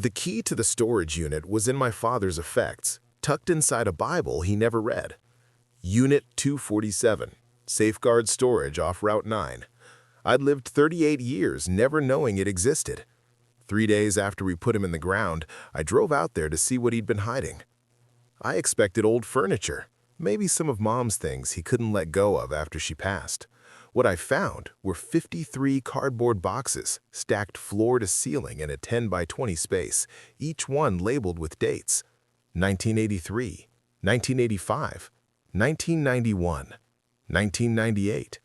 The key to the storage unit was in my father's effects, tucked inside a Bible he never read. Unit 247, Safeguard Storage off Route 9. I'd lived 38 years never knowing it existed. 3 days after we put him in the ground, I drove out there to see what he'd been hiding. I expected old furniture, maybe some of Mom's things he couldn't let go of after she passed. What I found were 53 cardboard boxes stacked floor to ceiling in a 10 by 20 space, each one labeled with dates: 1983, 1985, 1991, 1998.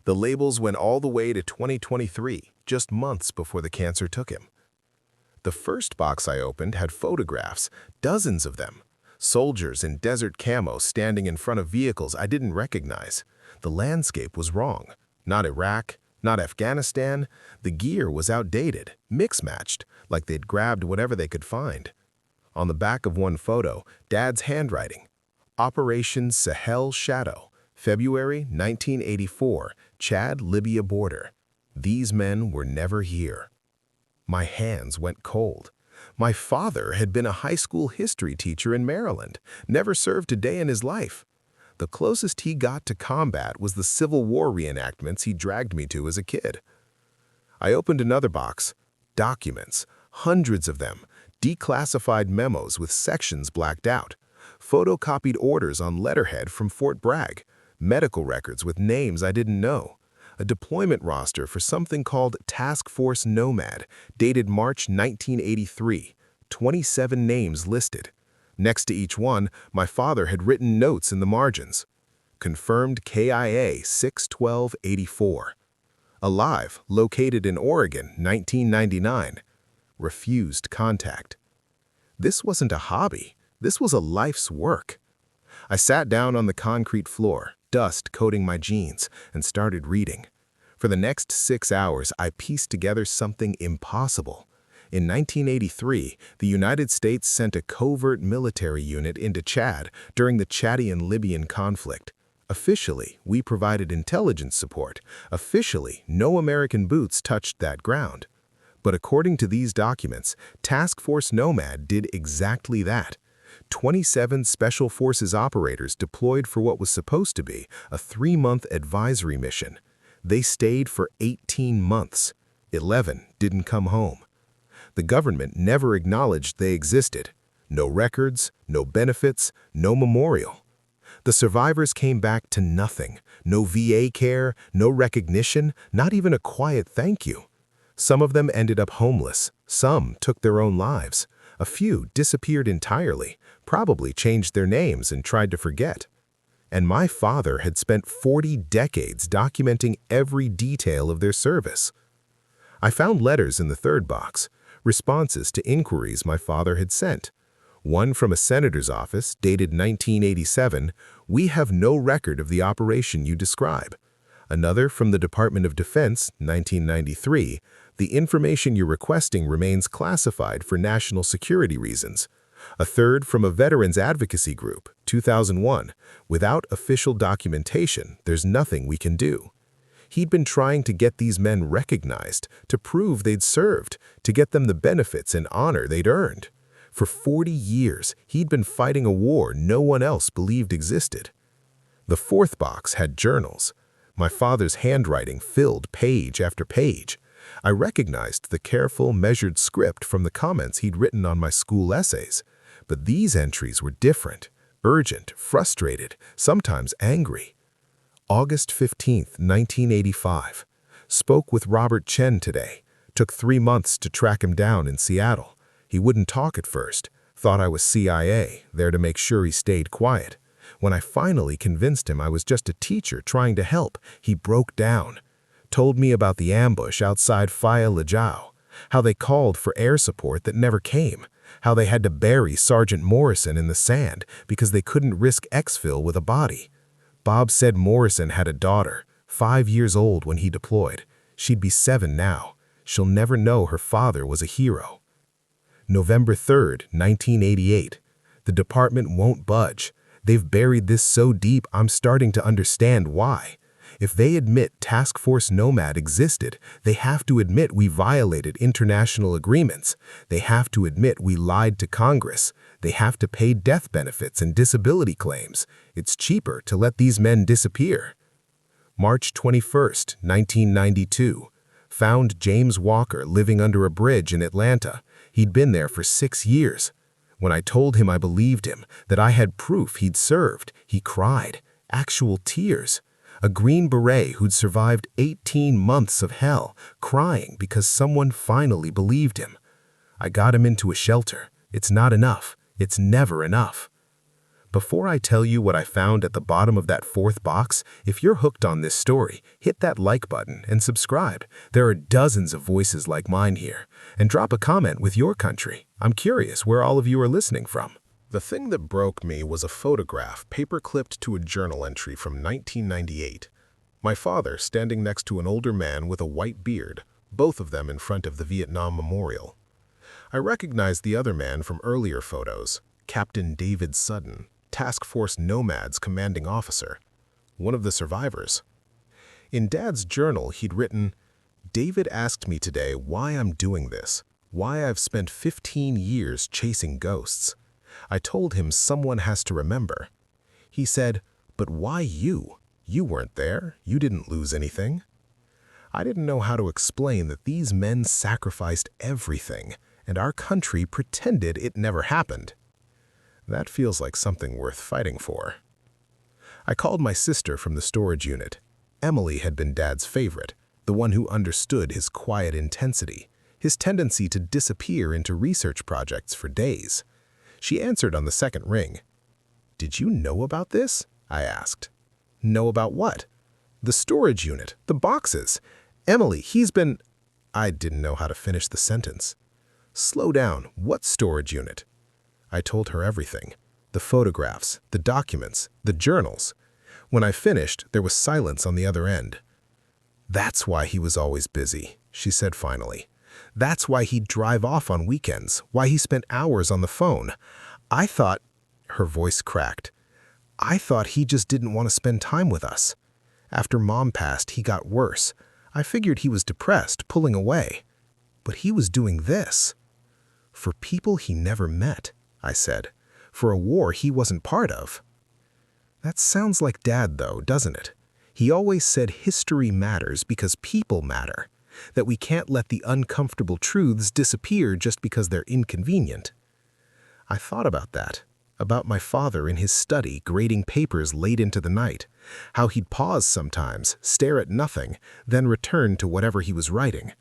The labels went all the way to 2023, just months before the cancer took him. The first box I opened had photographs, dozens of them. Soldiers in desert camo standing in front of vehicles I didn't recognize. The landscape was wrong. Not Iraq, not Afghanistan. The gear was outdated, mix-matched, like they'd grabbed whatever they could find. On the back of one photo, Dad's handwriting: Operation Sahel Shadow, February 1984, Chad-Libya border. These men were never here. My hands went cold. My father had been a high school history teacher in Maryland, never served a day in his life. The closest he got to combat was the Civil War reenactments he dragged me to as a kid. I opened another box. Documents, hundreds of them, declassified memos with sections blacked out, photocopied orders on letterhead from Fort Bragg, medical records with names I didn't know, a deployment roster for something called Task Force Nomad, dated March 1983, 27 names listed. Next to each one, my father had written notes in the margins. Confirmed KIA 6/12/84. Alive, located in Oregon, 1999. Refused contact. This wasn't a hobby. This was a life's work. I sat down on the concrete floor, dust coating my jeans, and started reading. For the next 6 hours, I pieced together something impossible. In 1983, the United States sent a covert military unit into Chad during the Chadian-Libyan conflict. Officially, we provided intelligence support. Officially, no American boots touched that ground. But according to these documents, Task Force Nomad did exactly that. 27 Special Forces operators deployed for what was supposed to be a 3-month advisory mission. They stayed for 18 months. 11 didn't come home. The government never acknowledged they existed. No records, no benefits, no memorial. The survivors came back to nothing. No VA care, no recognition, not even a quiet thank you. Some of them ended up homeless. Some took their own lives. A few disappeared entirely, probably changed their names and tried to forget. And my father had spent 40 decades documenting every detail of their service. I found letters in the third box, responses to inquiries my father had sent. One from a senator's office, dated 1987, "We have no record of the operation you describe." Another from the Department of Defense, 1993, "The information you're requesting remains classified for national security reasons." A third from a veterans advocacy group, 2001, "Without official documentation, there's nothing we can do." He'd been trying to get these men recognized, to prove they'd served, to get them the benefits and honor they'd earned. For 40 years, he'd been fighting a war no one else believed existed. The fourth box had journals. My father's handwriting filled page after page. I recognized the careful, measured script from the comments he'd written on my school essays. But these entries were different, urgent, frustrated, sometimes angry. August 15, 1985. Spoke with Robert Chen today. Took 3 months to track him down in Seattle. He wouldn't talk at first. Thought I was CIA, there to make sure he stayed quiet. When I finally convinced him I was just a teacher trying to help, he broke down. Told me about the ambush outside Faya Lajau, how they called for air support that never came, how they had to bury Sergeant Morrison in the sand because they couldn't risk exfil with a body. Bob said Morrison had a daughter, 5 years old when he deployed. She'd be 7 now. She'll never know her father was a hero. November 3, 1988. The department won't budge. They've buried this so deep I'm starting to understand why. If they admit Task Force Nomad existed, they have to admit we violated international agreements. They have to admit we lied to Congress. They have to pay death benefits and disability claims. It's cheaper to let these men disappear. March 21st, 1992. Found James Walker living under a bridge in Atlanta. He'd been there for 6 years. When I told him I believed him, that I had proof he'd served, he cried. Actual tears. A Green Beret who'd survived 18 months of hell, crying because someone finally believed him. I got him into a shelter. It's not enough. It's never enough. Before I tell you what I found at the bottom of that 4th box, if you're hooked on this story, hit that like button and subscribe. There are dozens of voices like mine here. And drop a comment with your country. I'm curious where all of you are listening from. The thing that broke me was a photograph paper-clipped to a journal entry from 1998. My father standing next to an older man with a white beard, both of them in front of the Vietnam Memorial. I recognized the other man from earlier photos, Captain David Sudden, Task Force Nomad's commanding officer, one of the survivors. In Dad's journal, he'd written, "David asked me today why I'm doing this, why I've spent 15 years chasing ghosts. I told him someone has to remember. He said, 'But why you? You weren't there. You didn't lose anything.' I didn't know how to explain that these men sacrificed everything, and our country pretended it never happened. That feels like something worth fighting for." I called my sister from the storage unit. Emily had been Dad's favorite, the one who understood his quiet intensity, his tendency to disappear into research projects for days. She answered on the second ring. "Did you know about this?" I asked. "Know about what?" "The storage unit, the boxes. Emily, he's been—" I didn't know how to finish the sentence. "Slow down. What storage unit?" I told her everything. The photographs, the documents, the journals. When I finished, there was silence on the other end. "That's why he was always busy," she said finally. "That's why he'd drive off on weekends, why he spent hours on the phone. I thought—" her voice cracked. "I thought he just didn't want to spend time with us. After Mom passed, he got worse. I figured he was depressed, pulling away. But he was doing this. For people he never met," I said. "For a war he wasn't part of." That sounds like Dad, though, doesn't it? He always said history matters because people matter, that we can't let the uncomfortable truths disappear just because they're inconvenient. I thought about that, about my father in his study grading papers late into the night, how he'd pause sometimes, stare at nothing, then return to whatever he was writing.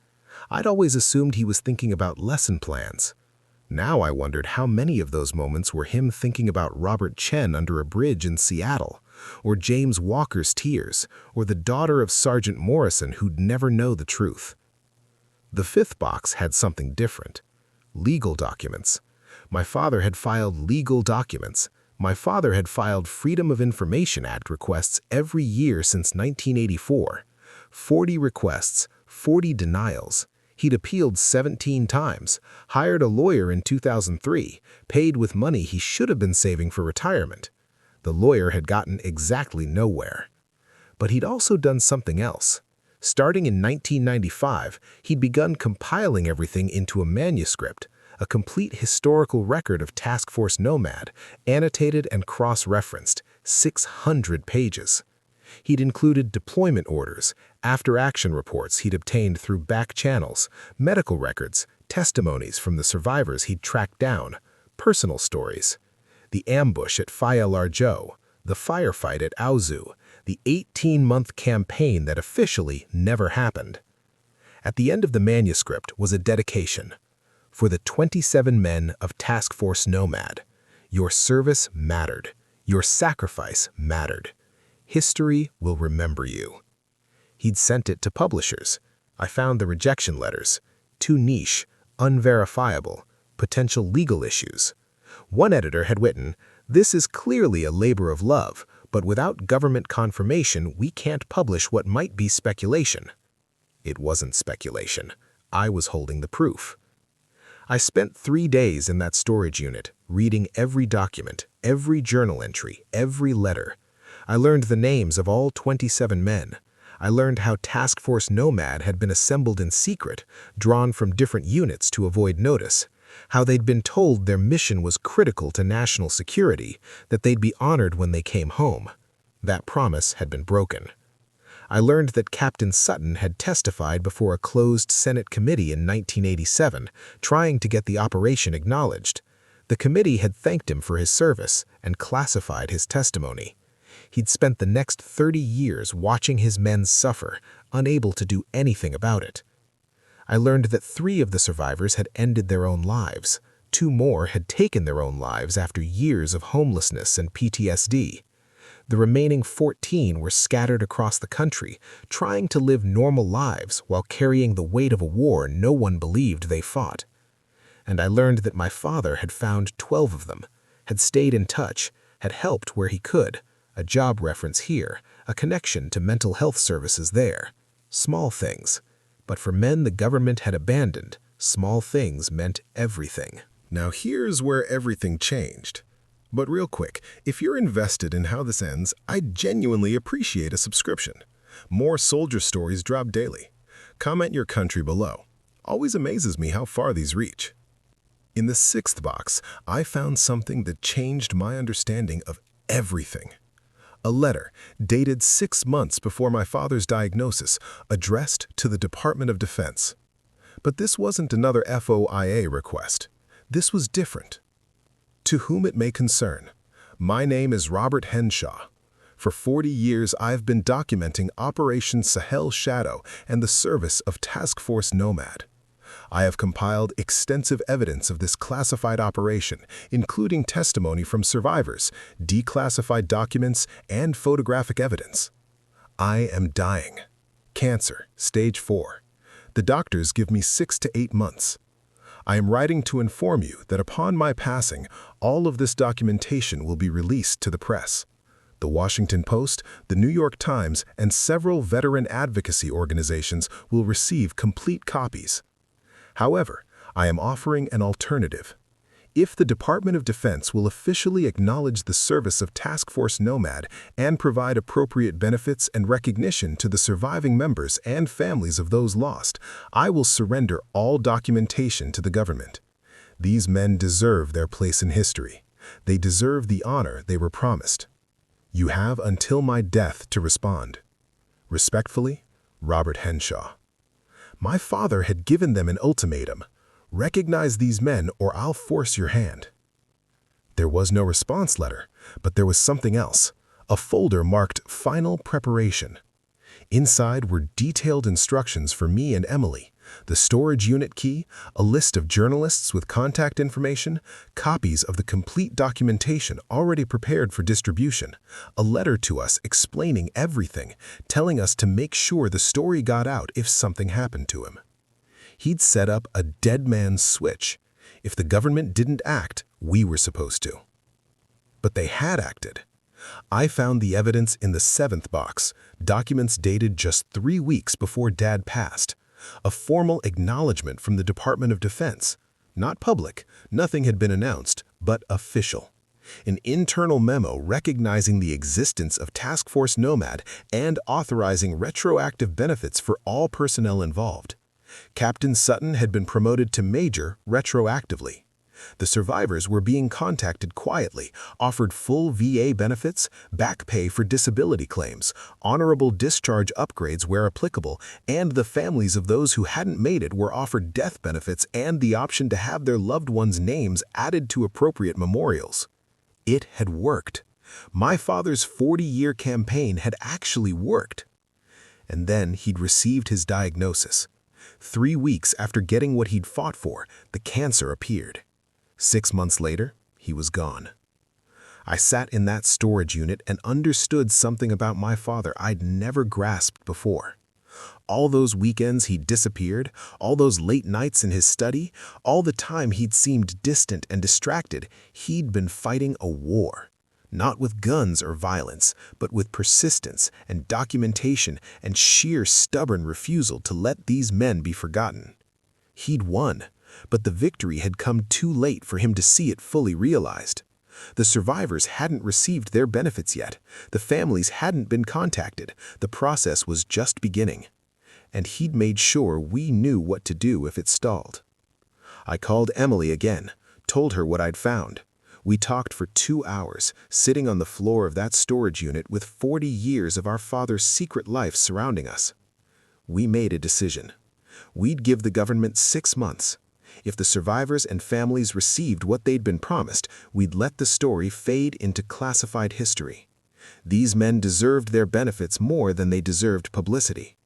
I'd always assumed he was thinking about lesson plans. Now I wondered how many of those moments were him thinking about Robert Chen under a bridge in Seattle, or James Walker's tears, or the daughter of Sergeant Morrison who'd never know the truth. The 5th box had something different. Legal documents. My father had filed legal documents. My father had filed Freedom of Information Act requests every year since 1984. 40 requests, 40 denials. He'd appealed 17 times, hired a lawyer in 2003, paid with money he should have been saving for retirement. The lawyer had gotten exactly nowhere. But he'd also done something else. Starting in 1995, he'd begun compiling everything into a manuscript, a complete historical record of Task Force Nomad, annotated and cross-referenced, 600 pages. He'd included deployment orders, after-action reports he'd obtained through back channels, medical records, testimonies from the survivors he'd tracked down, personal stories. The ambush at Faya Largeau, the firefight at Aozu, the 18-month campaign that officially never happened. At the end of the manuscript was a dedication. For the 27 men of Task Force Nomad, your service mattered. Your sacrifice mattered. History will remember you. He'd sent it to publishers. I found the rejection letters. Too niche, unverifiable, potential legal issues. One editor had written, "This is clearly a labor of love, but without government confirmation, we can't publish what might be speculation." It wasn't speculation. I was holding the proof. I spent 3 days in that storage unit, reading every document, every journal entry, every letter. I learned the names of all 27 men. I learned how Task Force Nomad had been assembled in secret, drawn from different units to avoid notice, how they'd been told their mission was critical to national security, that they'd be honored when they came home. That promise had been broken. I learned that Captain Sutton had testified before a closed Senate committee in 1987, trying to get the operation acknowledged. The committee had thanked him for his service and classified his testimony. He'd spent the next 30 years watching his men suffer, unable to do anything about it. I learned that 3 of the survivors had ended their own lives. 2 more had taken their own lives after years of homelessness and PTSD. The remaining 14 were scattered across the country, trying to live normal lives while carrying the weight of a war no one believed they fought. And I learned that my father had found 12 of them, had stayed in touch, had helped where he could, a job reference here, a connection to mental health services there. Small things. But for men the government had abandoned, small things meant everything. Now here's where everything changed. But real quick, if you're invested in how this ends, I genuinely appreciate a subscription. More soldier stories drop daily. Comment your country below. Always amazes me how far these reach. In the 6th box, I found something that changed my understanding of everything. A letter, dated 6 months before my father's diagnosis, addressed to the Department of Defense. But this wasn't another FOIA request. This was different. To whom it may concern, my name is Robert Henshaw. For 40 years, I've been documenting Operation Sahel Shadow and the service of Task Force Nomad. I have compiled extensive evidence of this classified operation, including testimony from survivors, declassified documents, and photographic evidence. I am dying. Cancer, stage 4. The doctors give me 6 to 8 months. I am writing to inform you that upon my passing, all of this documentation will be released to the press. The Washington Post, the New York Times, and several veteran advocacy organizations will receive complete copies. However, I am offering an alternative. If the Department of Defense will officially acknowledge the service of Task Force Nomad and provide appropriate benefits and recognition to the surviving members and families of those lost, I will surrender all documentation to the government. These men deserve their place in history. They deserve the honor they were promised. You have until my death to respond. Respectfully, Robert Henshaw. My father had given them an ultimatum. Recognize these men or I'll force your hand. There was no response letter, but there was something else. A folder marked Final Preparation. Inside were detailed instructions for me and Emily, the storage unit key, a list of journalists with contact information, copies of the complete documentation already prepared for distribution, a letter to us explaining everything, telling us to make sure the story got out if something happened to him. He'd set up a dead man's switch. If the government didn't act, we were supposed to. But they had acted. I found the evidence in the 7th box, documents dated just 3 weeks before Dad passed. A formal acknowledgement from the Department of Defense. Not public, nothing had been announced, but official. An internal memo recognizing the existence of Task Force Nomad and authorizing retroactive benefits for all personnel involved. Captain Sutton had been promoted to Major retroactively. The survivors were being contacted quietly, offered full VA benefits, back pay for disability claims, honorable discharge upgrades where applicable, and the families of those who hadn't made it were offered death benefits and the option to have their loved ones' names added to appropriate memorials. It had worked. My father's 40-year campaign had actually worked. And then he'd received his diagnosis. 3 weeks after getting what he'd fought for, the cancer appeared. 6 months later, he was gone. I sat in that storage unit and understood something about my father I'd never grasped before. All those weekends he'd disappeared, all those late nights in his study, all the time he'd seemed distant and distracted, he'd been fighting a war. Not with guns or violence, but with persistence and documentation and sheer stubborn refusal to let these men be forgotten. He'd won, but the victory had come too late for him to see it fully realized. The survivors hadn't received their benefits yet. The families hadn't been contacted. The process was just beginning. And he'd made sure we knew what to do if it stalled. I called Emily again, told her what I'd found. We talked for 2 hours, sitting on the floor of that storage unit with 40 years of our father's secret life surrounding us. We made a decision. We'd give the government 6 months. If the survivors and families received what they'd been promised, we'd let the story fade into classified history. These men deserved their benefits more than they deserved publicity.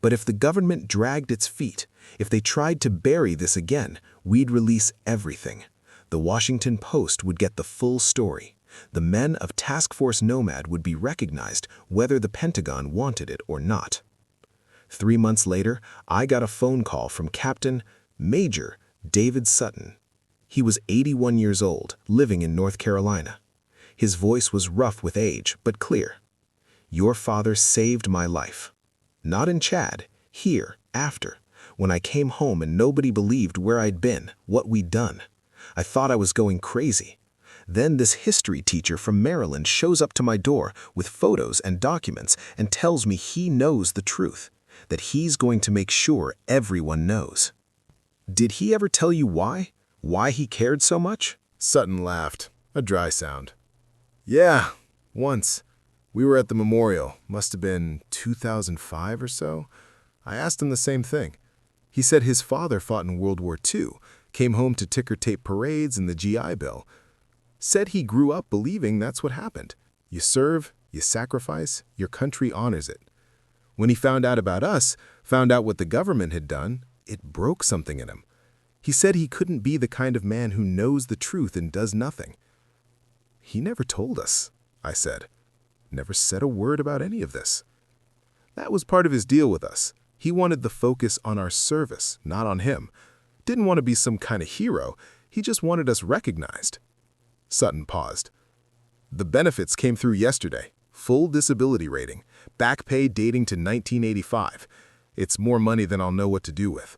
But if the government dragged its feet, if they tried to bury this again, we'd release everything. The Washington Post would get the full story. The men of Task Force Nomad would be recognized whether the Pentagon wanted it or not. 3 months later, I got a phone call from Major David Sutton. He was 81 years old, living in North Carolina. His voice was rough with age, but clear. "Your father saved my life. Not in Chad, here, after, when I came home and nobody believed where I'd been, what we'd done. I thought I was going crazy. Then this history teacher from Maryland shows up to my door with photos and documents and tells me he knows the truth, that he's going to make sure everyone knows." "Did he ever tell you why? Why he cared so much?" Sutton laughed, a dry sound. "Yeah, once. We were at the memorial, must have been 2005 or so. I asked him the same thing. He said his father fought in World War II, came home to ticker-tape parades and the GI Bill. Said he grew up believing that's what happened. You serve, you sacrifice, your country honors it. When he found out about us, found out what the government had done, it broke something in him. He said he couldn't be the kind of man who knows the truth and does nothing." "He never told us," I said. "Never said a word about any of this." "That was part of his deal with us. He wanted the focus on our service, not on him. Didn't want to be some kind of hero. He just wanted us recognized." Sutton paused. "The benefits came through yesterday. Full disability rating. Back pay dating to 1985. It's more money than I'll know what to do with.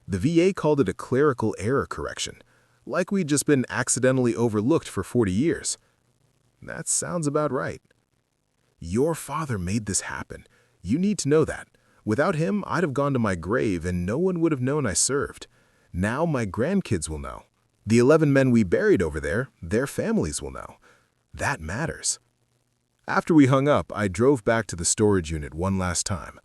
The VA called it a clerical error correction, like we'd just been accidentally overlooked for 40 years. That sounds about right. Your father made this happen. You need to know that. Without him, I'd have gone to my grave and no one would have known I served. Now my grandkids will know. The 11 men we buried over there, their families will know. That matters." After we hung up, I drove back to the storage unit one last time.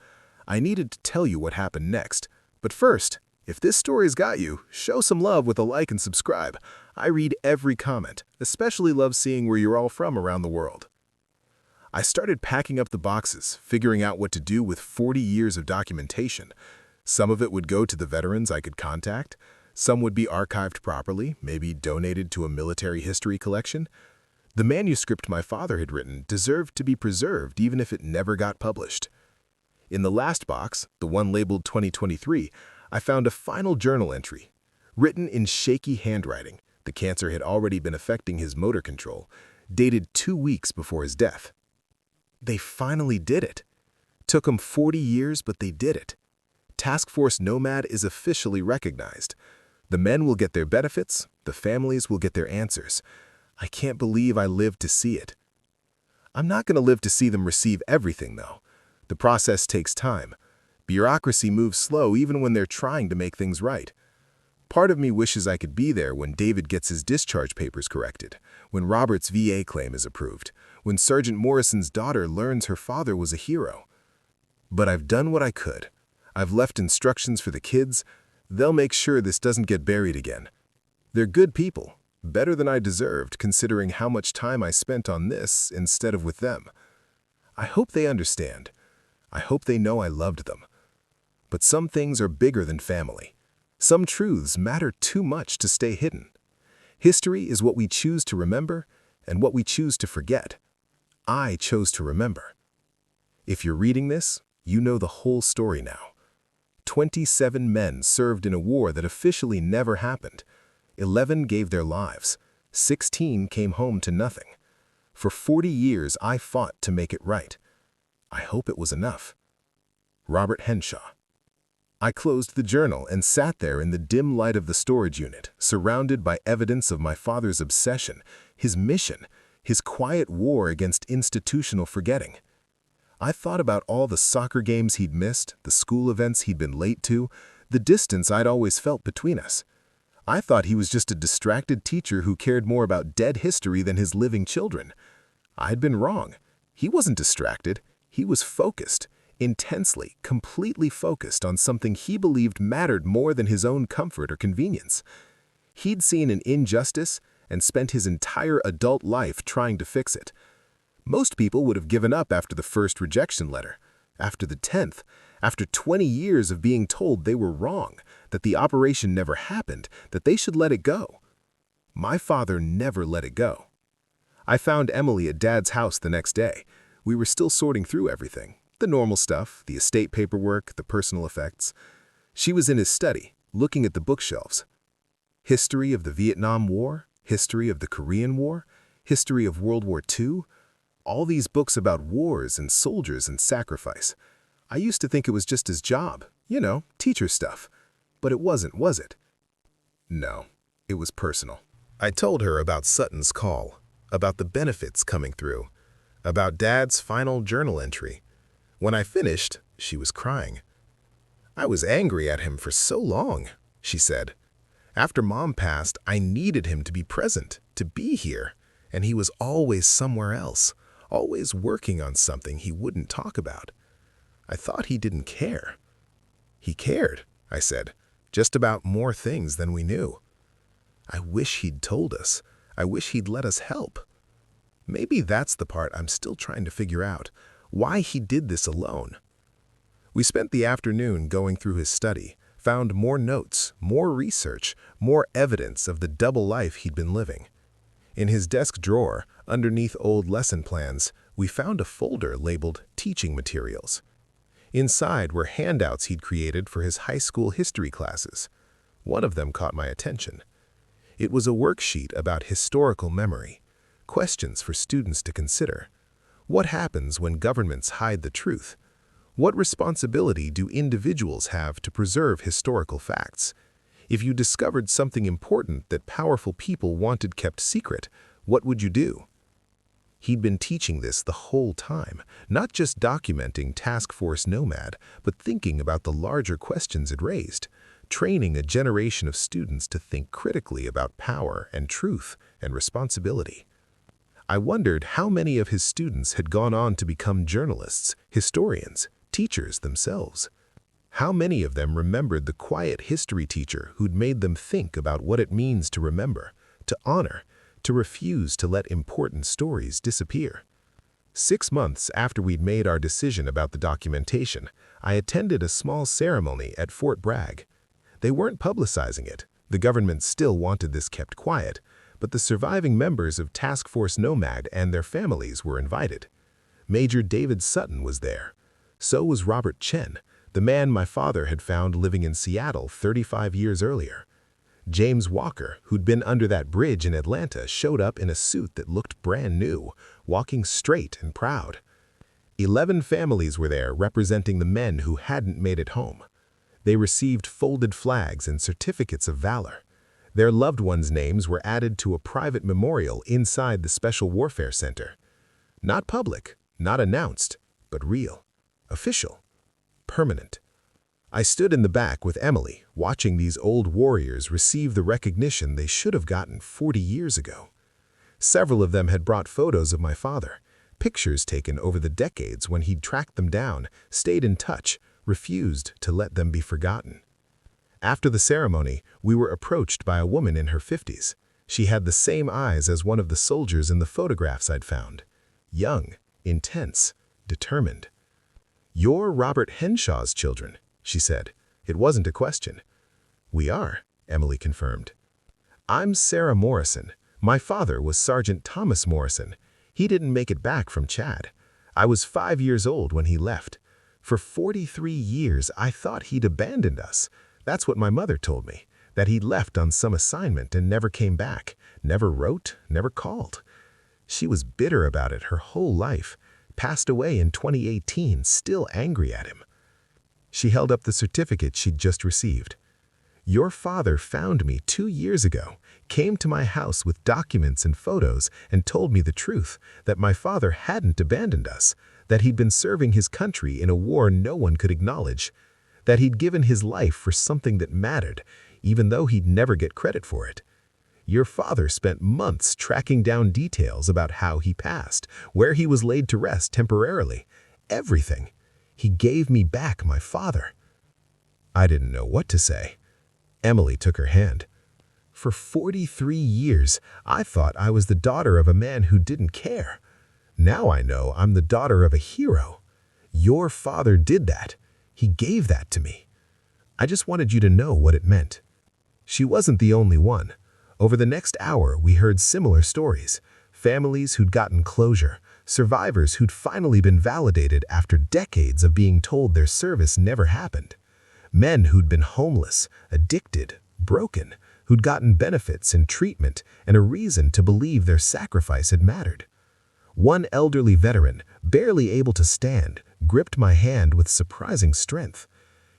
I needed to tell you what happened next. But first, if this story's got you, show some love with a like and subscribe. I read every comment, especially love seeing where you're all from around the world. I started packing up the boxes, figuring out what to do with 40 years of documentation. Some of it would go to the veterans I could contact. Some would be archived properly, maybe donated to a military history collection. The manuscript my father had written deserved to be preserved even if it never got published. In the last box, the one labeled 2023, I found a final journal entry. Written in shaky handwriting, the cancer had already been affecting his motor control, dated 2 weeks before his death. They finally did it. Took them 40 years, but they did it. Task Force Nomad is officially recognized. The men will get their benefits, the families will get their answers. I can't believe I lived to see it. I'm not going to live to see them receive everything, though. The process takes time. Bureaucracy moves slow even when they're trying to make things right. Part of me wishes I could be there when David gets his discharge papers corrected, when Robert's VA claim is approved, when Sergeant Morrison's daughter learns her father was a hero. But I've done what I could. I've left instructions for the kids. They'll make sure this doesn't get buried again. They're good people, better than I deserved considering how much time I spent on this instead of with them. I hope they understand. I hope they know I loved them. But some things are bigger than family. Some truths matter too much to stay hidden. History is what we choose to remember and what we choose to forget. I chose to remember. If you're reading this, you know the whole story now. 27 men served in a war that officially never happened. 11 gave their lives. 16 came home to nothing. For 40 years, I fought to make it right. I hope it was enough. Robert Henshaw. I closed the journal and sat there in the dim light of the storage unit, surrounded by evidence of my father's obsession, his mission, his quiet war against institutional forgetting. I thought about all the soccer games he'd missed, the school events he'd been late to, the distance I'd always felt between us. I thought he was just a distracted teacher who cared more about dead history than his living children. I'd been wrong. He wasn't distracted. He was focused, intensely, completely focused on something he believed mattered more than his own comfort or convenience. He'd seen an injustice and spent his entire adult life trying to fix it. Most people would have given up after the first rejection letter, after the 10th, after 20 years of being told they were wrong, that the operation never happened, that they should let it go. My father never let it go. I found Emily at Dad's house the next day. We were still sorting through everything, the normal stuff, the estate paperwork, the personal effects. She was in his study, looking at the bookshelves. History of the Vietnam War, history of the Korean War, history of World War II, all these books about wars and soldiers and sacrifice. I used to think it was just his job, teacher stuff. But it wasn't, was it? No, it was personal. I told her about Sutton's call, about the benefits coming through, about Dad's final journal entry. When I finished, she was crying. I was angry at him for so long, she said. After Mom passed, I needed him to be present, to be here, and he was always somewhere else, always working on something he wouldn't talk about. I thought he didn't care. He cared, I said, just about more things than we knew. I wish he'd told us. I wish he'd let us help. Maybe that's the part I'm still trying to figure out, why he did this alone. We spent the afternoon going through his study, found more notes, more research, more evidence of the double life he'd been living. In his desk drawer, underneath old lesson plans, we found a folder labeled Teaching Materials. Inside were handouts he'd created for his high school history classes. One of them caught my attention. It was a worksheet about historical memory, questions for students to consider. What happens when governments hide the truth? What responsibility do individuals have to preserve historical facts? If you discovered something important that powerful people wanted kept secret, what would you do? He'd been teaching this the whole time, not just documenting Task Force Nomad, but thinking about the larger questions it raised, training a generation of students to think critically about power and truth and responsibility. I wondered how many of his students had gone on to become journalists, historians, teachers themselves. How many of them remembered the quiet history teacher who'd made them think about what it means to remember, to honor, to refuse to let important stories disappear? 6 months after we'd made our decision about the documentation, I attended a small ceremony at Fort Bragg. They weren't publicizing it. The government still wanted this kept quiet, but the surviving members of Task Force Nomad and their families were invited. Major David Sutton was there. So was Robert Chen, the man my father had found living in Seattle 35 years earlier. James Walker, who'd been under that bridge in Atlanta, showed up in a suit that looked brand new, walking straight and proud. 11 families were there representing the men who hadn't made it home. They received folded flags and certificates of valor. Their loved ones' names were added to a private memorial inside the Special Warfare Center. Not public, not announced, but real, official, permanent. I stood in the back with Emily, watching these old warriors receive the recognition they should have gotten 40 years ago. Several of them had brought photos of my father, pictures taken over the decades when he'd tracked them down, stayed in touch, refused to let them be forgotten. After the ceremony, we were approached by a woman in her 50s. She had the same eyes as one of the soldiers in the photographs I'd found. Young, intense, determined. "You're Robert Henshaw's children," she said. It wasn't a question. "We are," Emily confirmed. "I'm Sarah Morrison. My father was Sergeant Thomas Morrison. He didn't make it back from Chad. I was 5 years old when he left. For 43 years, I thought he'd abandoned us. That's what my mother told me, that he'd left on some assignment and never came back, never wrote, never called. She was bitter about it her whole life, passed away in 2018, still angry at him. She held up the certificate she'd just received. "Your father found me 2 years ago, came to my house with documents and photos and told me the truth, that my father hadn't abandoned us, that he'd been serving his country in a war no one could acknowledge, that he'd given his life for something that mattered, even though he'd never get credit for it. Your father spent months tracking down details about how he passed, where he was laid to rest temporarily, everything. He gave me back my father." I didn't know what to say. Emily took her hand. "For 43 years, I thought I was the daughter of a man who didn't care. Now I know I'm the daughter of a hero. Your father did that. He gave that to me. I just wanted you to know what it meant." She wasn't the only one. Over the next hour, we heard similar stories. Families who'd gotten closure, survivors who'd finally been validated after decades of being told their service never happened. Men who'd been homeless, addicted, broken, who'd gotten benefits and treatment and a reason to believe their sacrifice had mattered. One elderly veteran, barely able to stand, gripped my hand with surprising strength.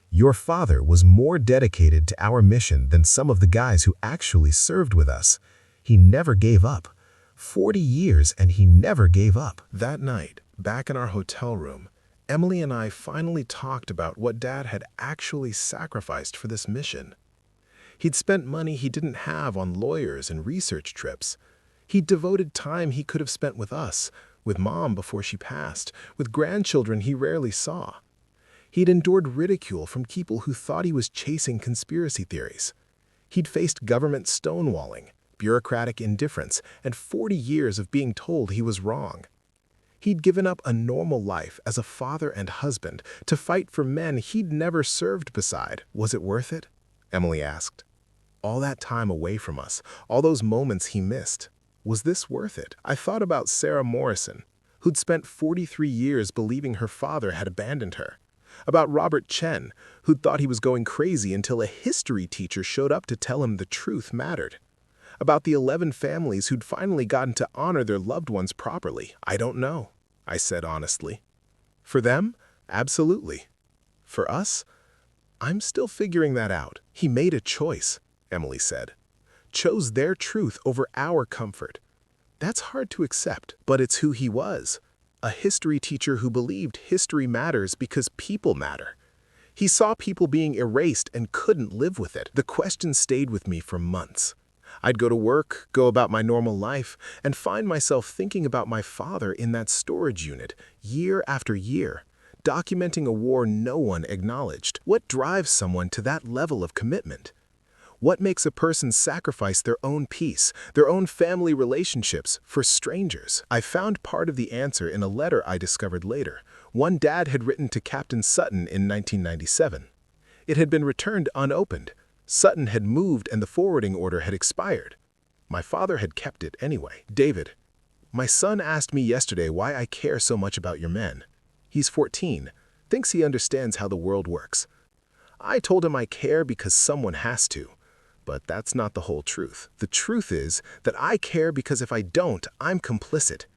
"Your father was more dedicated to our mission than some of the guys who actually served with us. He never gave up. 40 years and he never gave up." That night, back in our hotel room, Emily and I finally talked about what Dad had actually sacrificed for this mission. He'd spent money he didn't have on lawyers and research trips. He'd devoted time he could have spent with us, with Mom before she passed, with grandchildren he rarely saw. He'd endured ridicule from people who thought he was chasing conspiracy theories. He'd faced government stonewalling, bureaucratic indifference, and 40 years of being told he was wrong. He'd given up a normal life as a father and husband to fight for men he'd never served beside. Was it worth it? Emily asked. All that time away from us, all those moments he missed. Was this worth it? I thought about Sarah Morrison, who'd spent 43 years believing her father had abandoned her. About Robert Chen, who'd thought he was going crazy until a history teacher showed up to tell him the truth mattered. About the 11 families who'd finally gotten to honor their loved ones properly. I don't know, I said honestly. For them, absolutely. For us, I'm still figuring that out. He made a choice, Emily said. Chose their truth over our comfort. That's hard to accept, but it's who he was. A history teacher who believed history matters because people matter. He saw people being erased and couldn't live with it. The question stayed with me for months. I'd go to work, go about my normal life, and find myself thinking about my father in that storage unit, year after year, documenting a war no one acknowledged. What drives someone to that level of commitment? What makes a person sacrifice their own peace, their own family relationships, for strangers? I found part of the answer in a letter I discovered later, one Dad had written to Captain Sutton in 1997. It had been returned unopened. Sutton had moved and the forwarding order had expired. My father had kept it anyway. David, my son asked me yesterday why I care so much about your men. He's 14, thinks he understands how the world works. I told him I care because someone has to. But that's not the whole truth. The truth is that I care because if I don't, I'm complicit.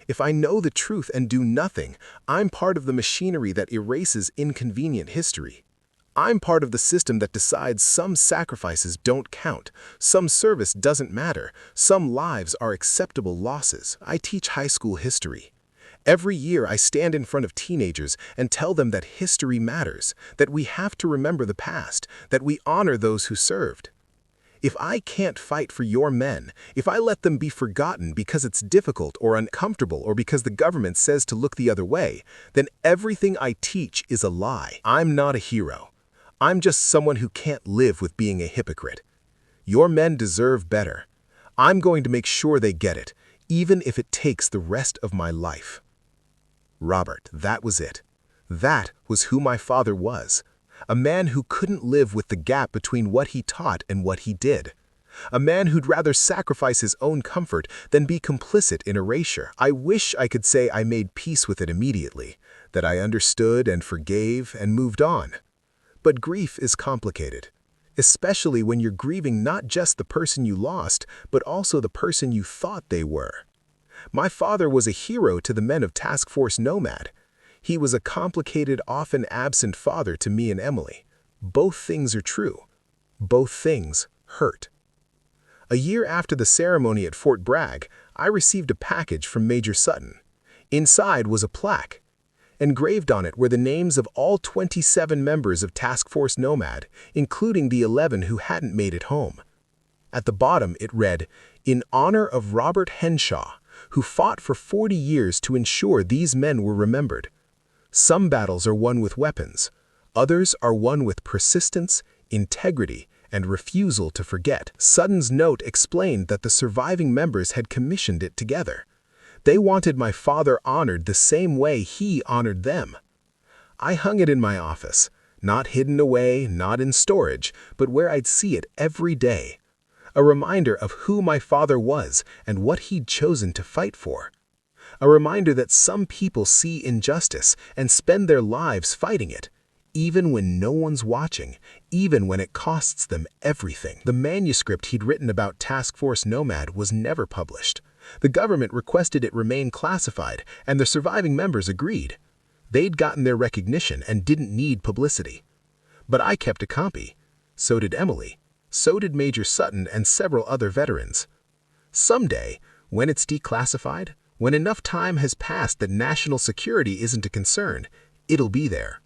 If I know the truth and do nothing, I'm part of the machinery that erases inconvenient history. I'm part of the system that decides some sacrifices don't count, some service doesn't matter, some lives are acceptable losses. I teach high school history. Every year I stand in front of teenagers and tell them that history matters, that we have to remember the past, that we honor those who served. If I can't fight for your men, if I let them be forgotten because it's difficult or uncomfortable or because the government says to look the other way, then everything I teach is a lie. I'm not a hero. I'm just someone who can't live with being a hypocrite. Your men deserve better. I'm going to make sure they get it, even if it takes the rest of my life. Robert, that was it. That was who my father was. A man who couldn't live with the gap between what he taught and what he did. A man who'd rather sacrifice his own comfort than be complicit in erasure. I wish I could say I made peace with it immediately, that I understood and forgave and moved on. But grief is complicated, especially when you're grieving not just the person you lost, but also the person you thought they were. My father was a hero to the men of Task Force Nomad. He was a complicated, often absent father to me and Emily. Both things are true. Both things hurt. A year after the ceremony at Fort Bragg, I received a package from Major Sutton. Inside was a plaque. Engraved on it were the names of all 27 members of Task Force Nomad, including the 11 who hadn't made it home. At the bottom it read, "In honor of Robert Henshaw, who fought for 40 years to ensure these men were remembered. Some battles are won with weapons. Others are won with persistence, integrity, and refusal to forget." Sutton's note explained that the surviving members had commissioned it together. They wanted my father honored the same way he honored them. I hung it in my office, not hidden away, not in storage, but where I'd see it every day. A reminder of who my father was and what he'd chosen to fight for. A reminder that some people see injustice and spend their lives fighting it, even when no one's watching, even when it costs them everything. The manuscript he'd written about Task Force Nomad was never published. The government requested it remain classified, and the surviving members agreed. They'd gotten their recognition and didn't need publicity. But I kept a copy. So did Emily. So did Major Sutton and several other veterans. Someday, when it's declassified, when enough time has passed that national security isn't a concern, it'll be there.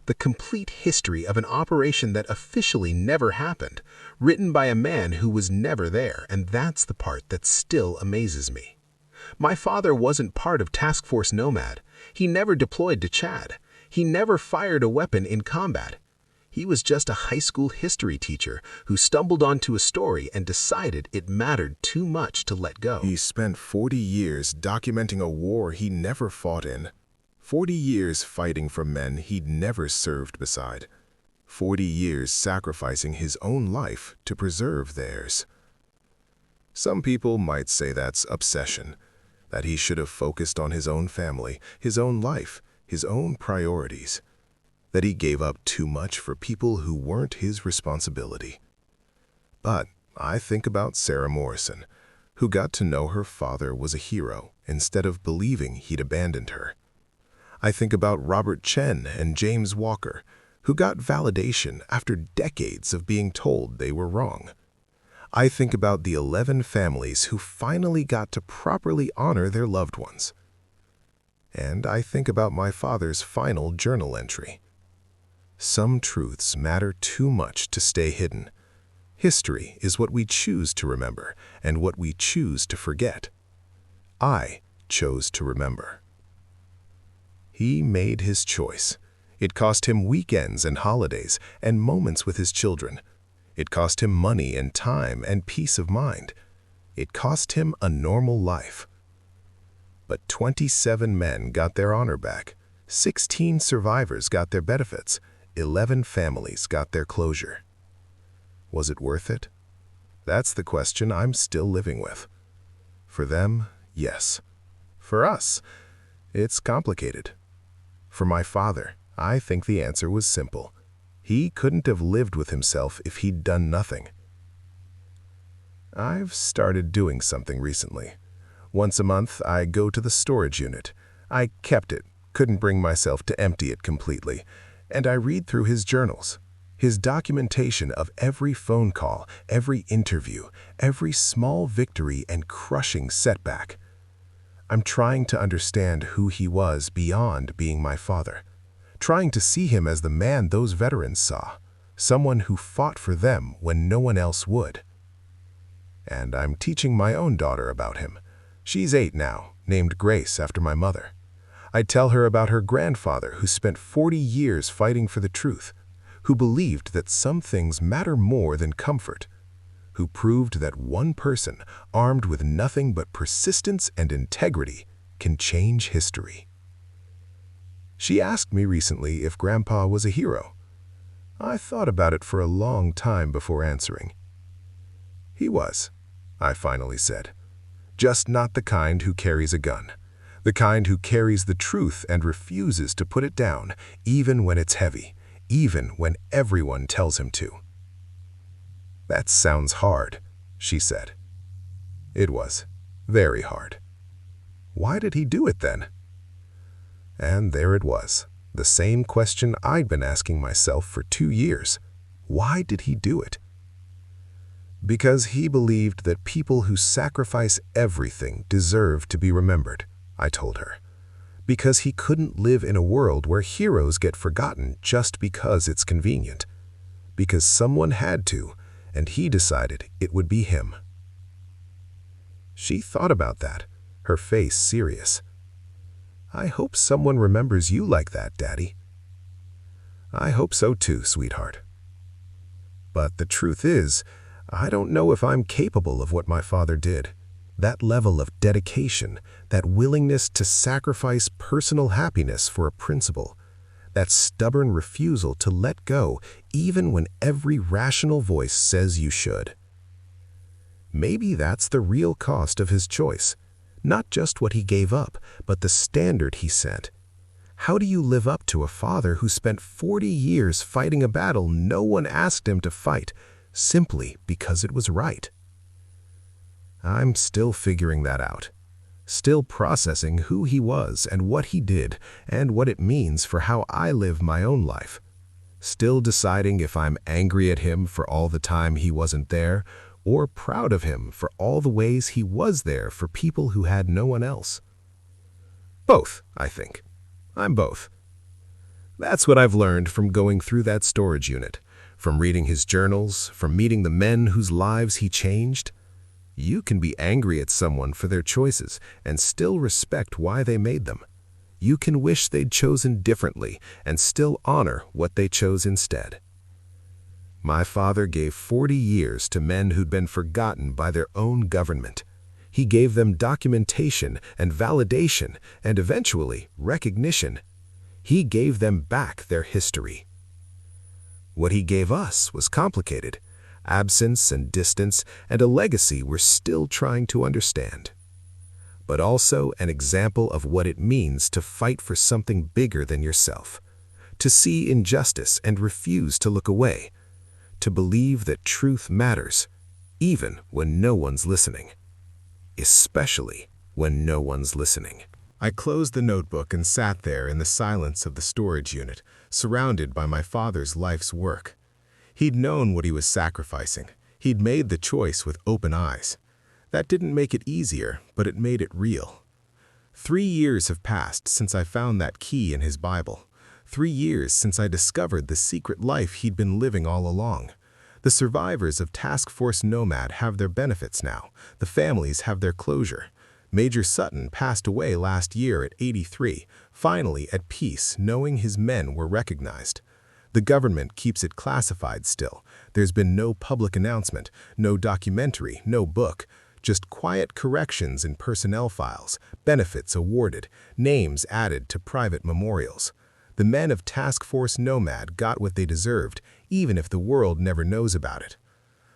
The complete history of an operation that officially never happened, written by a man who was never there, and that's the part that still amazes me. My father wasn't part of Task Force Nomad. He never deployed to Chad. He never fired a weapon in combat. He was just a high school history teacher who stumbled onto a story and decided it mattered too much to let go. He spent 40 years documenting a war he never fought in. 40 years fighting for men he'd never served beside. 40 years sacrificing his own life to preserve theirs. Some people might say that's obsession, that he should have focused on his own family, his own life, his own priorities, that he gave up too much for people who weren't his responsibility. But I think about Sarah Morrison, who got to know her father was a hero instead of believing he'd abandoned her. I think about Robert Chen and James Walker, who got validation after decades of being told they were wrong. I think about the 11 families who finally got to properly honor their loved ones. And I think about my father's final journal entry. Some truths matter too much to stay hidden. History is what we choose to remember and what we choose to forget. I chose to remember. He made his choice. It cost him weekends and holidays and moments with his children. It cost him money and time and peace of mind. It cost him a normal life. But 27 men got their honor back. 16 survivors got their benefits. 11 families got their closure. Was it worth it? That's the question I'm still living with. For them, yes. For us, it's complicated. For my father, I think the answer was simple. He couldn't have lived with himself if he'd done nothing. I've started doing something recently. Once a month, I go to the storage unit. I kept it, couldn't bring myself to empty it completely, and I read through his journals, his documentation of every phone call, every interview, every small victory and crushing setback. I'm trying to understand who he was beyond being my father, trying to see him as the man those veterans saw, someone who fought for them when no one else would. And I'm teaching my own daughter about him. She's 8 now, named Grace after my mother. I tell her about her grandfather who spent 40 years fighting for the truth, who believed that some things matter more than comfort, who proved that one person, armed with nothing but persistence and integrity, can change history. She asked me recently if Grandpa was a hero. I thought about it for a long time before answering. He was, I finally said. Just not the kind who carries a gun. The kind who carries the truth and refuses to put it down, even when it's heavy, even when everyone tells him to. That sounds hard, she said. It was very hard. Why did he do it then? And there it was, the same question I'd been asking myself for 2 years. Why did he do it? Because he believed that people who sacrifice everything deserve to be remembered, I told her. Because he couldn't live in a world where heroes get forgotten just because it's convenient. Because someone had to, and he decided it would be him. She thought about that, her face serious. I hope someone remembers you like that, Daddy. I hope so too, sweetheart. But the truth is, I don't know if I'm capable of what my father did. That level of dedication, that willingness to sacrifice personal happiness for a principle, that stubborn refusal to let go even when every rational voice says you should. Maybe that's the real cost of his choice. Not just what he gave up, but the standard he set. How do you live up to a father who spent 40 years fighting a battle no one asked him to fight, simply because it was right? I'm still figuring that out. Still processing who he was and what he did and what it means for how I live my own life. Still deciding if I'm angry at him for all the time he wasn't there, or proud of him for all the ways he was there for people who had no one else. Both, I think. I'm both. That's what I've learned from going through that storage unit, from reading his journals, from meeting the men whose lives he changed. You can be angry at someone for their choices and still respect why they made them. You can wish they'd chosen differently and still honor what they chose instead. My father gave 40 years to men who'd been forgotten by their own government. He gave them documentation and validation and eventually recognition. He gave them back their history. What he gave us was complicated. Absence and distance and a legacy we're still trying to understand. But also an example of what it means to fight for something bigger than yourself, to see injustice and refuse to look away, to believe that truth matters, even when no one's listening. Especially when no one's listening. I closed the notebook and sat there in the silence of the storage unit, surrounded by my father's life's work. He'd known what he was sacrificing. He'd made the choice with open eyes. That didn't make it easier, but it made it real. 3 years have passed since I found that key in his Bible. 3 years since I discovered the secret life he'd been living all along. The survivors of Task Force Nomad have their benefits now. The families have their closure. Major Sutton passed away last year at 83, finally at peace, knowing his men were recognized. The government keeps it classified still. There's been no public announcement, no documentary, no book, just quiet corrections in personnel files, benefits awarded, names added to private memorials. The men of Task Force Nomad got what they deserved, even if the world never knows about it.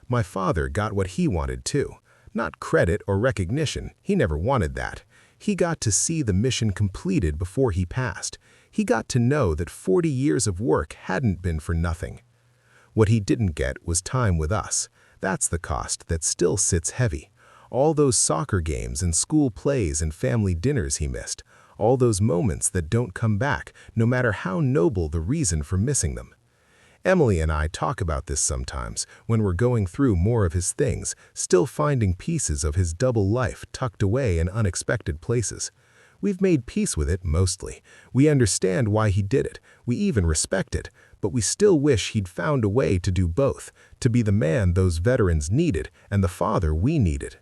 My father got what he wanted too. Not credit or recognition, he never wanted that. He got to see the mission completed before he passed. He got to know that 40 years of work hadn't been for nothing. What he didn't get was time with us. That's the cost that still sits heavy. All those soccer games and school plays and family dinners he missed. All those moments that don't come back, no matter how noble the reason for missing them. Emily and I talk about this sometimes when we're going through more of his things, still finding pieces of his double life tucked away in unexpected places. We've made peace with it mostly. We understand why he did it. We even respect it, but we still wish he'd found a way to do both, to be the man those veterans needed and the father we needed.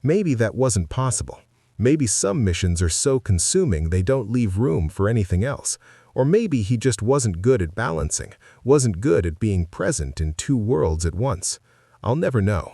Maybe that wasn't possible. Maybe some missions are so consuming they don't leave room for anything else. Or maybe he just wasn't good at balancing, wasn't good at being present in 2 worlds at once. I'll never know.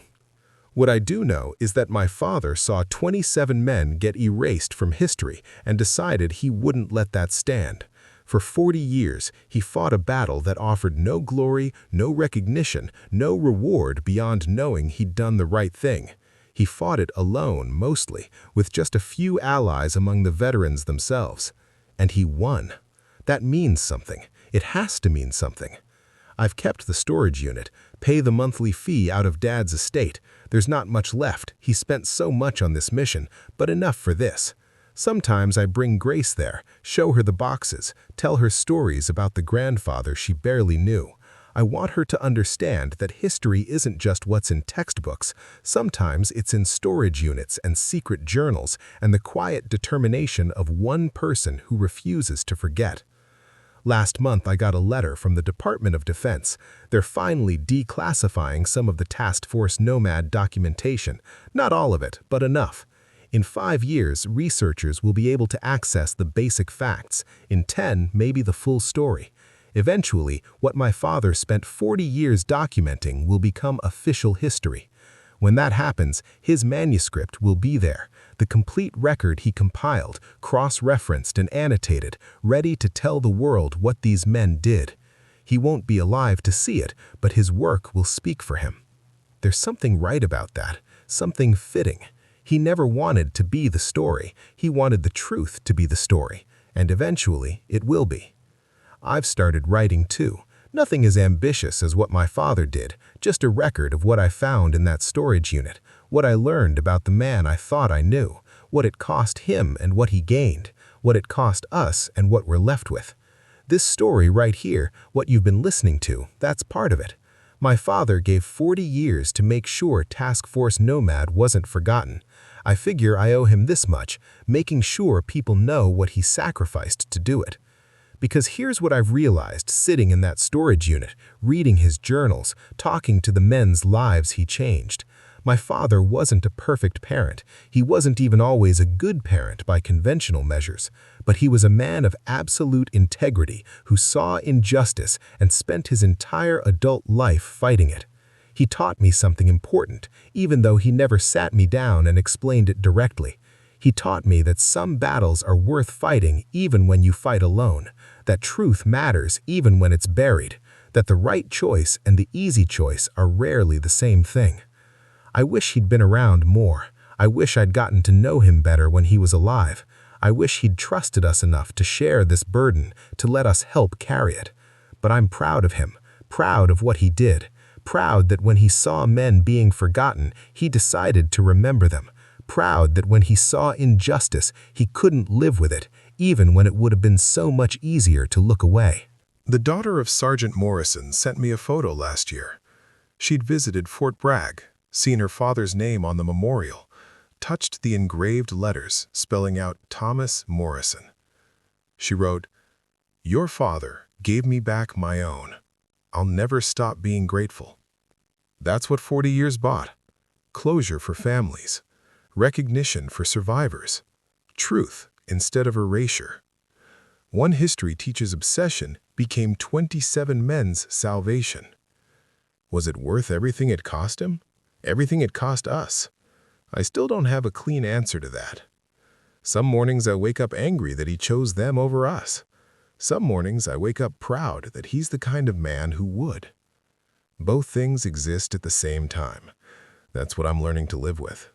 What I do know is that my father saw 27 men get erased from history and decided he wouldn't let that stand. For 40 years, he fought a battle that offered no glory, no recognition, no reward beyond knowing he'd done the right thing. He fought it alone, mostly, with just a few allies among the veterans themselves. And he won. That means something. It has to mean something. I've kept the storage unit, pay the monthly fee out of Dad's estate. There's not much left. He spent so much on this mission, but enough for this. Sometimes I bring Grace there, show her the boxes, tell her stories about the grandfather she barely knew. I want her to understand that history isn't just what's in textbooks. Sometimes it's in storage units and secret journals and the quiet determination of one person who refuses to forget. Last month, I got a letter from the Department of Defense. They're finally declassifying some of the Task Force Nomad documentation. Not all of it, but enough. In 5 years, researchers will be able to access the basic facts. In 10, maybe the full story. Eventually, what my father spent 40 years documenting will become official history. When that happens, his manuscript will be there, the complete record he compiled, cross-referenced and annotated, ready to tell the world what these men did. He won't be alive to see it, but his work will speak for him. There's something right about that, something fitting. He never wanted to be the story. He wanted the truth to be the story, and eventually it will be. I've started writing too. Nothing as ambitious as what my father did, just a record of what I found in that storage unit, what I learned about the man I thought I knew, what it cost him and what he gained, what it cost us and what we're left with. This story right here, what you've been listening to, that's part of it. My father gave 40 years to make sure Task Force Nomad wasn't forgotten. I figure I owe him this much, making sure people know what he sacrificed to do it. Because here's what I've realized sitting in that storage unit, reading his journals, talking to the men's lives he changed. My father wasn't a perfect parent. He wasn't even always a good parent by conventional measures. But he was a man of absolute integrity who saw injustice and spent his entire adult life fighting it. He taught me something important, even though he never sat me down and explained it directly. He taught me that some battles are worth fighting even when you fight alone, that truth matters even when it's buried, that the right choice and the easy choice are rarely the same thing. I wish he'd been around more. I wish I'd gotten to know him better when he was alive. I wish he'd trusted us enough to share this burden, to let us help carry it. But I'm proud of him, proud of what he did, proud that when he saw men being forgotten, he decided to remember them. Proud that when he saw injustice, he couldn't live with it, even when it would have been so much easier to look away. The daughter of Sergeant Morrison sent me a photo last year. She'd visited Fort Bragg, seen her father's name on the memorial, touched the engraved letters spelling out Thomas Morrison. She wrote, "Your father gave me back my own. I'll never stop being grateful." That's what 40 years bought. Closure for families. Recognition for survivors. Truth instead of erasure. One history teacher's obsession became 27 men's salvation. Was it worth everything it cost him? Everything it cost us? I still don't have a clean answer to that. Some mornings I wake up angry that he chose them over us. Some mornings I wake up proud that he's the kind of man who would. Both things exist at the same time. That's what I'm learning to live with.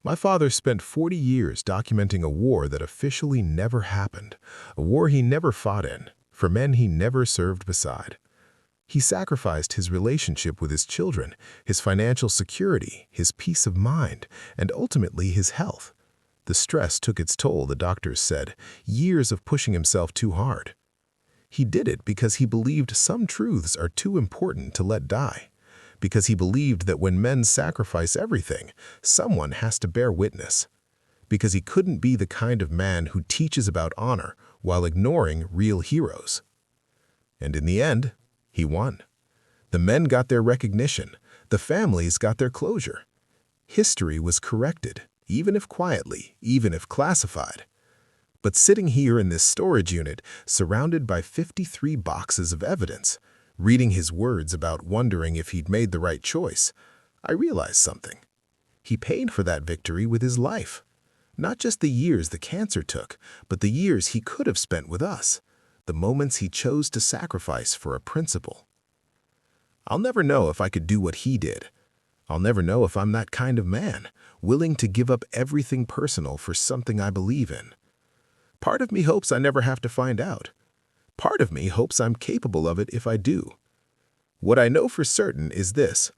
My father spent 40 years documenting a war that officially never happened, a war he never fought in, for men he never served beside. He sacrificed his relationship with his children, his financial security, his peace of mind, and ultimately his health. The stress took its toll, the doctors said, years of pushing himself too hard. He did it because he believed some truths are too important to let die. Because he believed that when men sacrifice everything, someone has to bear witness. Because he couldn't be the kind of man who teaches about honor while ignoring real heroes. And in the end, he won. The men got their recognition. The families got their closure. History was corrected, even if quietly, even if classified. But sitting here in this storage unit, surrounded by 53 boxes of evidence, reading his words about wondering if he'd made the right choice, I realized something. He paid for that victory with his life. Not just the years the cancer took, but the years he could have spent with us, the moments he chose to sacrifice for a principle. I'll never know if I could do what he did. I'll never know if I'm that kind of man, willing to give up everything personal for something I believe in. Part of me hopes I never have to find out. Part of me hopes I'm capable of it if I do. What I know for certain is this.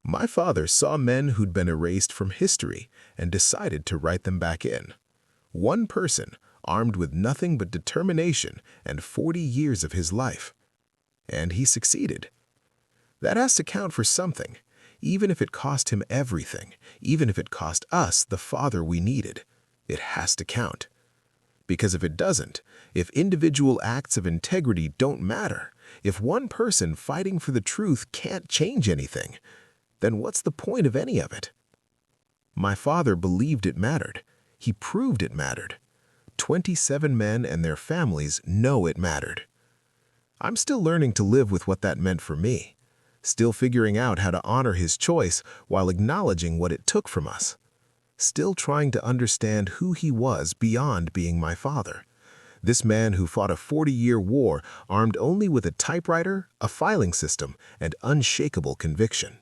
My father saw men who'd been erased from history and decided to write them back in. One person, armed with nothing but determination and 40 years of his life. And he succeeded. That has to count for something, even if it cost him everything, even if it cost us the father we needed. It has to count. Because if it doesn't, if individual acts of integrity don't matter, if one person fighting for the truth can't change anything, then what's the point of any of it? My father believed it mattered. He proved it mattered. 27 men and their families know it mattered. I'm still learning to live with what that meant for me, still figuring out how to honor his choice while acknowledging what it took from us, still trying to understand who he was beyond being my father. This man who fought a 40-year war armed only with a typewriter, a filing system, and unshakable conviction.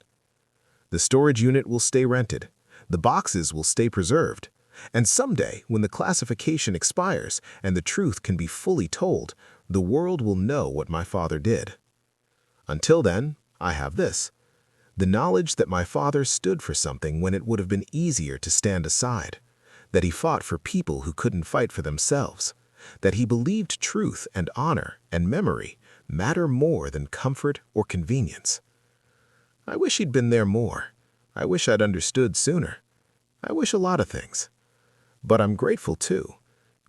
The storage unit will stay rented. The boxes will stay preserved. And someday, when the classification expires and the truth can be fully told, the world will know what my father did. Until then, I have this: the knowledge that my father stood for something when it would have been easier to stand aside, that he fought for people who couldn't fight for themselves, that he believed truth and honor and memory matter more than comfort or convenience. I wish he'd been there more. I wish I'd understood sooner. I wish a lot of things. But I'm grateful too.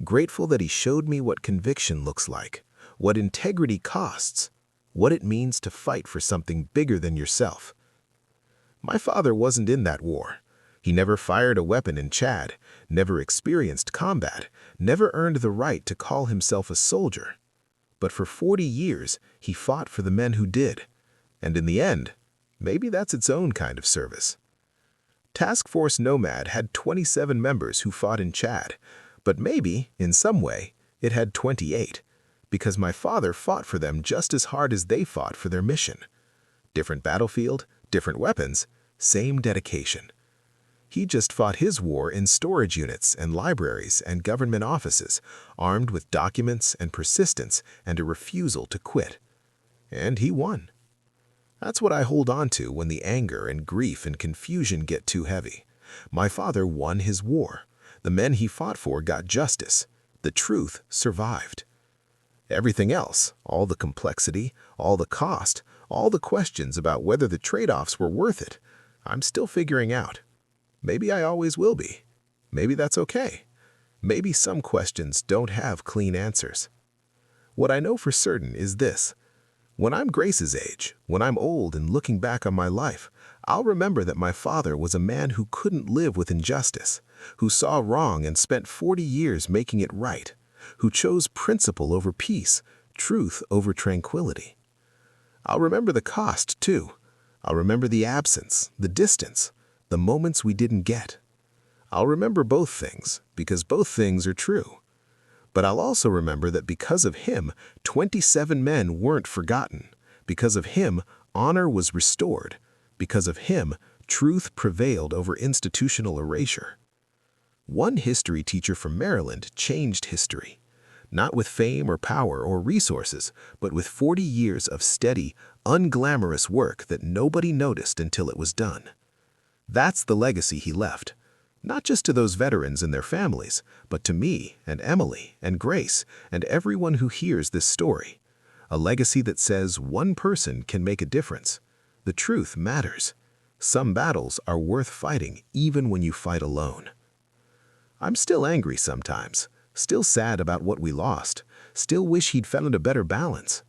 Grateful that he showed me what conviction looks like, what integrity costs, what it means to fight for something bigger than yourself. My father wasn't in that war. He never fired a weapon in Chad, never experienced combat, never earned the right to call himself a soldier. But for 40 years, he fought for the men who did. And in the end, maybe that's its own kind of service. Task Force Nomad had 27 members who fought in Chad, but maybe, in some way, it had 28, because my father fought for them just as hard as they fought for their mission. Different battlefield, different weapons, same dedication. He just fought his war in storage units and libraries and government offices, armed with documents and persistence and a refusal to quit. And he won. That's what I hold on to when the anger and grief and confusion get too heavy. My father won his war. The men he fought for got justice. The truth survived. Everything else, all the complexity, all the cost, all the questions about whether the trade-offs were worth it, I'm still figuring out. Maybe I always will be. Maybe that's okay. Maybe some questions don't have clean answers. What I know for certain is this: when I'm Grace's age, when I'm old and looking back on my life, I'll remember that my father was a man who couldn't live with injustice, who saw wrong and spent 40 years making it right, who chose principle over peace, truth over tranquility. I'll remember the cost, too. I'll remember the absence, the distance, the moments we didn't get. I'll remember both things, because both things are true. But I'll also remember that because of him, 27 men weren't forgotten. Because of him, honor was restored. Because of him, truth prevailed over institutional erasure. One history teacher from Maryland changed history, not with fame or power or resources, but with 40 years of steady, unglamorous work that nobody noticed until it was done. That's the legacy he left. Not just to those veterans and their families, but to me and Emily and Grace and everyone who hears this story. A legacy that says one person can make a difference. The truth matters. Some battles are worth fighting even when you fight alone. I'm still angry sometimes, still sad about what we lost, still wish he'd found a better balance.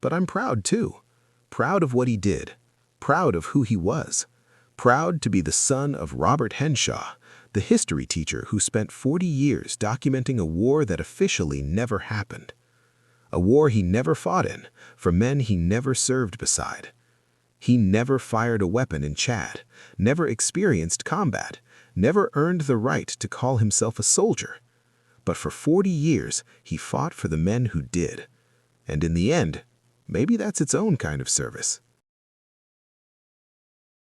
But I'm proud too. Proud of what he did. Proud of who he was. Proud to be the son of Robert Henshaw, the history teacher who spent 40 years documenting a war that officially never happened. A war he never fought in, for men he never served beside. He never fired a weapon in Chad, never experienced combat, never earned the right to call himself a soldier. But for 40 years, he fought for the men who did. And in the end, maybe that's its own kind of service.